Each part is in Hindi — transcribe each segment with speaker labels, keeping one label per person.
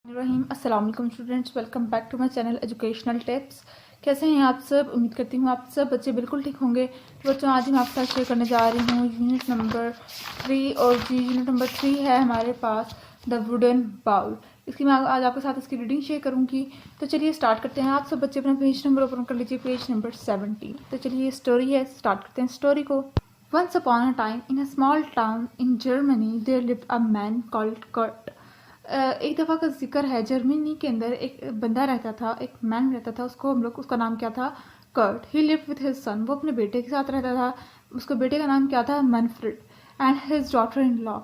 Speaker 1: रहीम अस्सलाम वालेकुम students, welcome back to my channel educational tips. कैसे हैं आप सब? उम्मीद करती हूँ आप सब बच्चे बिल्कुल ठीक होंगे। तो बच्चों, आज मैं आपके साथ शेयर करने जा रही हूँ यूनिट नंबर 3 और जी यूनिट नंबर 3 है हमारे पास द वुडन बाउल। इसकी मैं आज आपके साथ इसकी रीडिंग शेयर करूँगी। तो चलिए स्टार्ट करते हैं। आप सब बच्चे अपना पेज नंबर ओपन कर लीजिए, पेज नंबर 17। तो चलिए स्टोरी है, स्टार्ट करते हैं स्टोरी को। Once upon a time, in a small town in Germany, there lived a man called Kurt. एक दफ़ा का जिक्र है, जर्मनी के अंदर एक बंदा रहता था, एक मैन रहता था, उसका नाम क्या था? Kurt. He live with his son, वो अपने बेटे के साथ रहता था। उसके बेटे का नाम क्या था? Manfred. And his daughter in law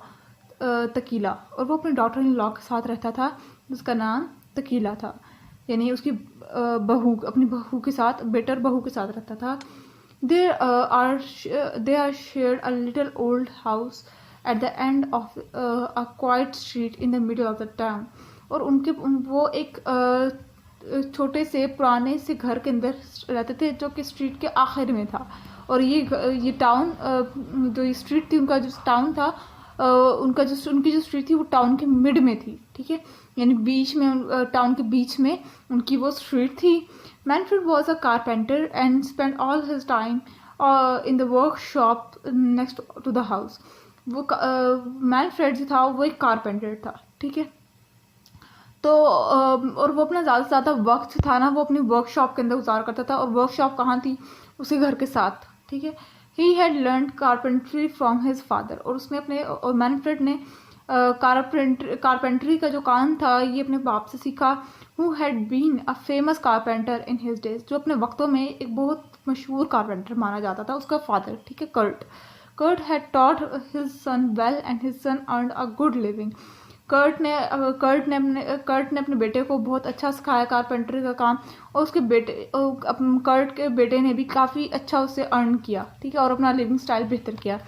Speaker 1: Tekla, और वो अपने डॉटर इन लॉ के साथ रहता था, जिसका नाम तकीला था। यानी उसकी बहू, अपनी बहू के साथ, बेटा और बहू के साथ रहता था। They are shared a little old house at the end of a quiet street in the middle of the town. और वो एक छोटे से पुराने से घर के अंदर रहते थे, जो कि स्ट्रीट के आखिर में था। और ये टाउन, जो ये स्ट्रीट थी, उनका जो टाउन था, उनकी जो स्ट्रीट थी वो टाउन के मिड में थी, ठीक है, यानी बीच में, टाउन के बीच में उनकी वो स्ट्रीट थी। Manfred was a carpenter and spent all his time in the workshop next to the house. वो मैनफ्रेड जो था वो एक कारपेंटर था, ठीक है। तो और वो अपना ज़्यादा से ज़्यादा वक्त था ना, वो अपनी वर्कशॉप के अंदर गुजार करता था। और वर्कशॉप कहाँ थी? उसके घर के साथ, ठीक है। He had learn carpentry from his father, और उसने अपने, और मैनफ्रेड ने कारपेंट्री का जो काम था ये अपने बाप से सीखा। Who had been a famous carpenter in his days, जो अपने वक्तों में एक बहुत मशहूर कारपेंटर माना जाता था, उसका फादर, ठीक है, Kurt had taught his son well and his son earned a good living. Kurt ने अपने बेटे को बहुत अच्छा सिखाया कारपेंटरी का काम, और उसके कर्ट के बेटे ने भी काफ़ी अच्छा उससे अर्न किया, ठीक है, और अपना लिविंग स्टाइल बेहतर किया।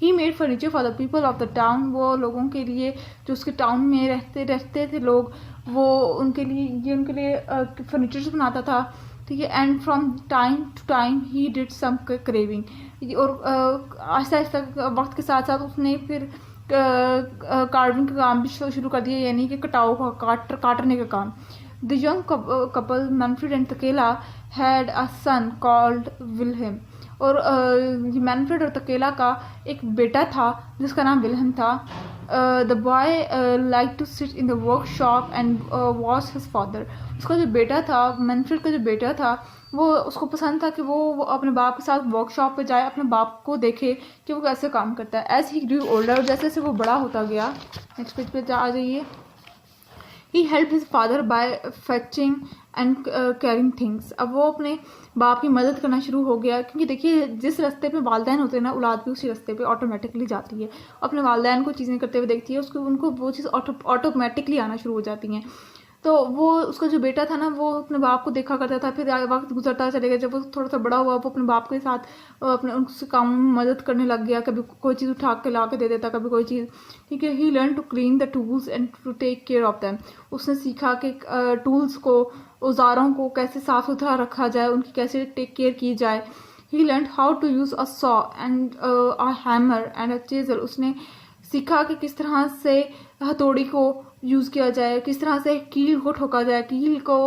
Speaker 1: He made furniture for the people of the town, वो लोगों के लिए जो उसके टाउन में रहते थे लोग, वो उनके लिए फर्नीचर बनाता था, ठीक है। And from time to time he did some craving, और आहिस्ता आहिस्ता वक्त के साथ साथ उसने फिर कार्विंग का काम भी शुरू कर दिया, यानी कि काटने का काम। The young couple Manfred and Tekla had a son called Wilhelm, और मैनफ्रेड और तकेला का एक बेटा था जिसका नाम विलहेम था। The boy like to sit in the workshop and watch his father, उसका जो बेटा था, मैनफ्रेड का जो बेटा था, वो उसको पसंद था कि वो अपने बाप के साथ वर्कशॉप पे जाए, अपने बाप को देखे कि वो कैसे काम करता है। एज ही ग्रू ओल्डर, जैसे जैसे वो बड़ा होता गया, नेक्स्ट पेज पे आ जाइए। He help his father by fetching and carrying things, अब वो अपने बाप की मदद करना शुरू हो गया, क्योंकि देखिए जिस रास्ते पे वालदैन होते हैं ना, औलाद भी उसी रास्ते पे ऑटोमेटिकली जाती है, अपने वालदैन को चीज़ें करते हुए देखती है, उनको वो चीज़ ऑटोमेटिकली आना शुरू हो जाती हैं। तो वो, उसका जो बेटा था ना, वो अपने बाप को देखा करता था, फिर वक्त गुजरता चले गया, जब वो थोड़ा सा बड़ा हुआ, वो अपने बाप के साथ अपने उससे काम में मदद करने लग गया, कभी कोई चीज़ उठा के ला के दे देता, कभी कोई चीज़, ठीक है। He learn to clean the tools and to take care of them, उसने सीखा कि टूल्स को, औजारों को कैसे साफ सुथरा रखा जाए, उनकी कैसे टेक केयर की जाए। He learn how to use a saw and a hammer and a chisel, उसने सीखा कि किस तरह से हथौड़ी को यूज़ किया जाए, किस तरह से कील को ठोका जाए, कील को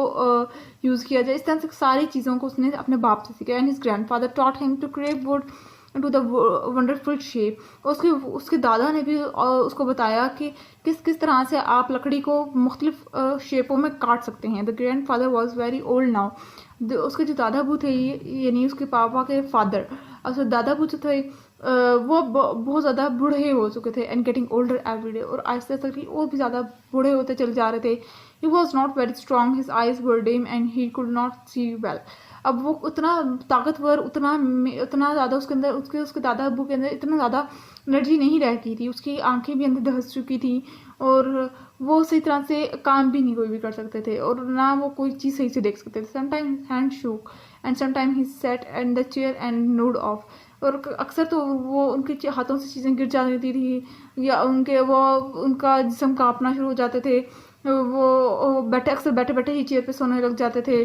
Speaker 1: यूज़ किया जाए, इस तरह से सारी चीज़ों को उसने अपने बाप से सीखा। And his grandfather taught him to crave wood to the wonderful shape, उसके दादा ने भी उसको बताया कि किस किस तरह से आप लकड़ी को मुख्तलिफ शेपों में काट सकते हैं। The grand father was very old now, उसके जो दादा बू थे, यानी उसके पापा के फादर, उसके दादा बू जो थे वो बहुत ज़्यादा बूढ़े हो चुके थे, and getting older every day, और आहिस्ता आहिस्ता और भी ज़्यादा बूढ़े होते चले जा रहे थे। He was not very strong, his eyes were dim and he could not see well, अब वो उतना ताकतवर, उतना ज़्यादा उसके अंदर, उसके दादा अबू के अंदर इतना ज़्यादा एनर्जी नहीं रहती थी, उसकी आंखें भी अंदर धंस चुकी थी, और वो सही तरह से काम भी नहीं कोई भी कर सकते थे, और ना वो कोई चीज़ सही से देख सकते थे। Sometime his hand shook and sometime he set and the chair and node of, और अक्सर तो वो उनके हाथों से चीज़ें गिर जाती थी, या उनका जिस्म कांपना शुरू हो जाते थे, वो अक्सर बैठे बैठे ही चेयर पे सोने लग जाते थे।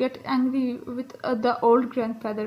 Speaker 1: get angry with the old grandfather.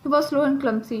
Speaker 1: He was slow and clumsy.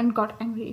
Speaker 1: and got angry.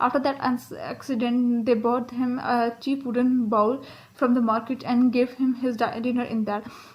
Speaker 1: After that accident they bought him a cheap wooden bowl from the market and gave him his dinner in that.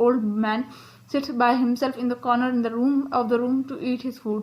Speaker 1: old man sit by himself in the corner in the room to eat his food.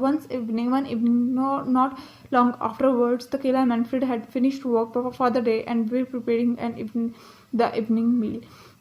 Speaker 1: One evening, not long afterwards, Takela and Manfred had finished work for the day and were preparing the evening meal.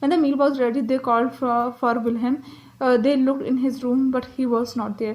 Speaker 1: When the meal was ready, they called for Wilhelm. They looked in his room but he was not there.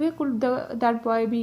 Speaker 1: Where could that boy be?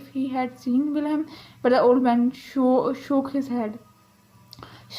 Speaker 1: if he had seen Wilhelm, but the old man shook his head.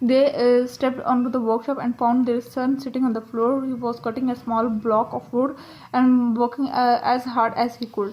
Speaker 1: They stepped onto the workshop and found their son sitting on the floor. He was cutting a small block of wood and working as hard as he could.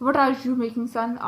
Speaker 1: What are you making, son?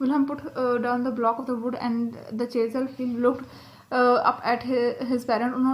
Speaker 1: Wilhelm put down the block of the wood and the chisel. He looked up at his parent.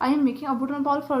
Speaker 1: I am making a wooden bowl for